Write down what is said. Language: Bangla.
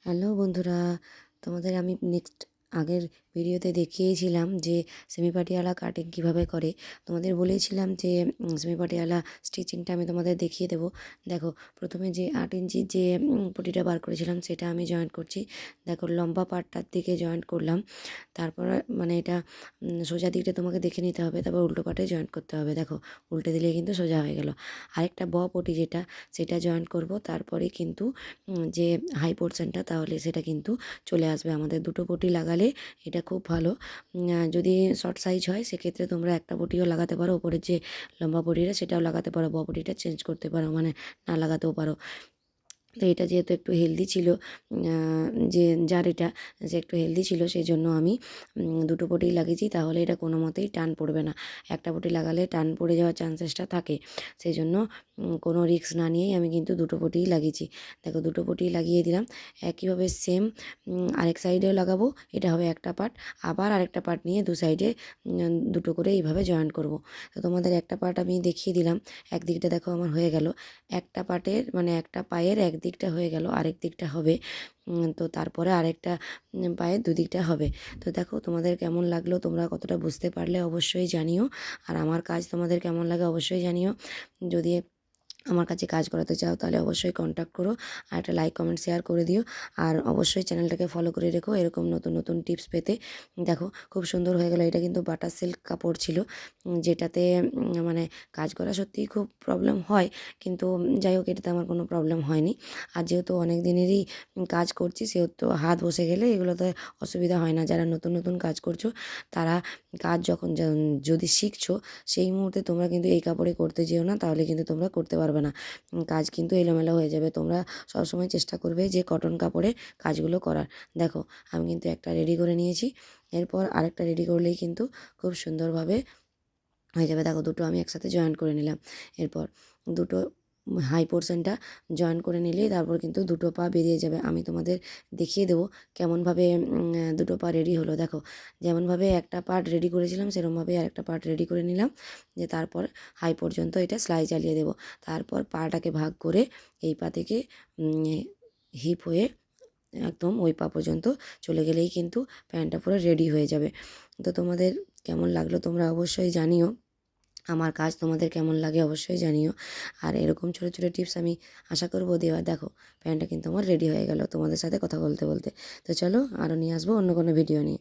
হ্যালো বন্ধুরা, তোমাদের আমি আগের ভিডিওতে দেখিয়েছিলাম যে সেমি পাটিয়ালা কাটিং কীভাবে করে। তোমাদের বলেছিলাম যে সেমি পাটিয়ালা স্টিচিংটা আমি তোমাদের দেখিয়ে দেবো। দেখো, প্রথমে যে 8 ইঞ্চির যে পটিটা বার করেছিলাম সেটা আমি জয়েন্ট করছি। দেখো, লম্বা পাটটার দিকে জয়েন্ট করলাম। তারপর মানে এটা সোজা দিকটা তোমাকে দেখে নিতে হবে, তারপর উল্টো পাটে জয়েন্ট করতে হবে। দেখো, উল্টে দিলে কিন্তু সোজা হয়ে গেল। আরেকটা পটি যেটা, সেটা জয়েন্ট করব। তারপরে কিন্তু যে হাই পোর্শনটা, তাহলে সেটা কিন্তু চলে আসবে। আমাদের দুটো পটি লাগালে এটা খুব ভালো। যদি শর্ট সাইজ হয় সেক্ষেত্রে তোমরা একটা পটিও লাগাতে পারো, ওপরের যে লম্বা পটিটা সেটাও লাগাতে পারো, পটিটা চেঞ্জ করতে পারো, মানে না লাগাতেও পারো। তো এটা যেহেতু একটু হেলদি ছিল, যে যার এটা সে একটু হেলদি ছিল, সেই জন্য আমি দুটো পটিই লাগিয়েছি। তাহলে এটা কোনো মতেই টান পড়বে না। একটা পটি লাগালে টান পড়ে যাওয়ার চান্সেসটা থাকে, সেই জন্য কোনো রিস্ক না নিয়েই আমি কিন্তু দুটো পটিই লাগিয়েছি। দেখো, দুটো পটিই লাগিয়ে দিলাম। একইভাবে সেম আরেক সাইডেও লাগাবো। এটা হবে একটা পার্ট, আবার আরেকটা পার্ট নিয়ে দু সাইডে দুটো করে এইভাবে জয়েন করব। তো তোমাদের একটা পার্ট আমি দেখিয়ে দিলাম। একদিকটা দেখো আমার হয়ে গেল। একটা পার্টের মানে একটা পায়ের একদিকটা হয়ে গেল, আরেক দিকটা হবে। তো তারপরে আরেকটা পায়ের দুদিকটা হবে। তো দেখো, তোমাদের কেমন লাগলো, তোমরা কতটা বুঝতে পারলে অবশ্যই জানিও। আর আমার কাজ তোমাদের কেমন লাগে অবশ্যই জানিও। যদি আমার কাছে কাজ করাতে চাও তাহলে অবশ্যই কন্ট্যাক্ট করো, আর একটা লাইক কমেন্ট শেয়ার করে দিও। আর অবশ্যই চ্যানেলটাকে ফলো করে রেখো এরকম নতুন নতুন টিপস পেতে। দেখো, খুব সুন্দর হয়ে গেল। এটা কিন্তু বাটার সিল্ক কাপড় ছিল, যেটাতে মানে কাজ করা সত্যিই খুব প্রবলেম হয়, কিন্তু যাই হোক, এটাতে আমার কোনো প্রবলেম হয়নি। আর যেহেতু অনেক দিনেরই কাজ করছি, সেহেতু হাত বসে গেলে এগুলোতে অসুবিধা হয় না। যারা নতুন নতুন কাজ করছো, তারা কাজ যখন যদি শিখছো, সেই মুহূর্তে তোমরা কিন্তু এই কাপড়ে করতে যেও না, তাহলে কিন্তু তোমরা করতে পারবে না। কাজ কিন্তু এলোমেলো হয়ে যাবে। তোমরা সবসময় চেষ্টা করবে যে কটন কাপড়ে কাজগুলো করার। দেখো, আমি কিন্তু একটা রেডি করে নিয়েছি, এরপর আরেকটা রেডি করলেই কিন্তু খুব সুন্দরভাবে হয়ে যাবে। দেখো, দুটো আমি একসাথে জয়েন করে নিলাম। এরপর দুটো হাই পোর্শনটা জয়েন করে নিলেই তারপর কিন্তু দুটো পা বেরিয়ে যাবে। আমি তোমাদের দেখিয়ে দেবো কেমনভাবে দুটো পা রেডি হলো। দেখো, যেমনভাবে একটা পার্ট রেডি করেছিলাম সেরকমভাবেই আরেকটা পার্ট রেডি করে নিলাম। যে তারপর হাই পর্যন্ত এটা সেলাই চালিয়ে দেবো। তারপর পাটাকে ভাগ করে এই পা থেকে হিপ হয়ে একদম ওই পা পর্যন্ত চলে গেলেই কিন্তু প্যান্টটা পুরো রেডি হয়ে যাবে। তো তোমাদের কেমন লাগলো তোমরা অবশ্যই জানিও। আমার কাজ তোমাদের কেমন লাগে অবশ্যই জানিও। আর এরকম ছোটো ছোটো টিপস আমি আশা করবো দেওয়া। দেখো, প্যান্টটা কিন্তু আমার রেডি হয়ে গেল তোমাদের সাথে কথা বলতে বলতে। তো চলো, আরও নিয়ে আসবো অন্য কোনো ভিডিও নিয়ে।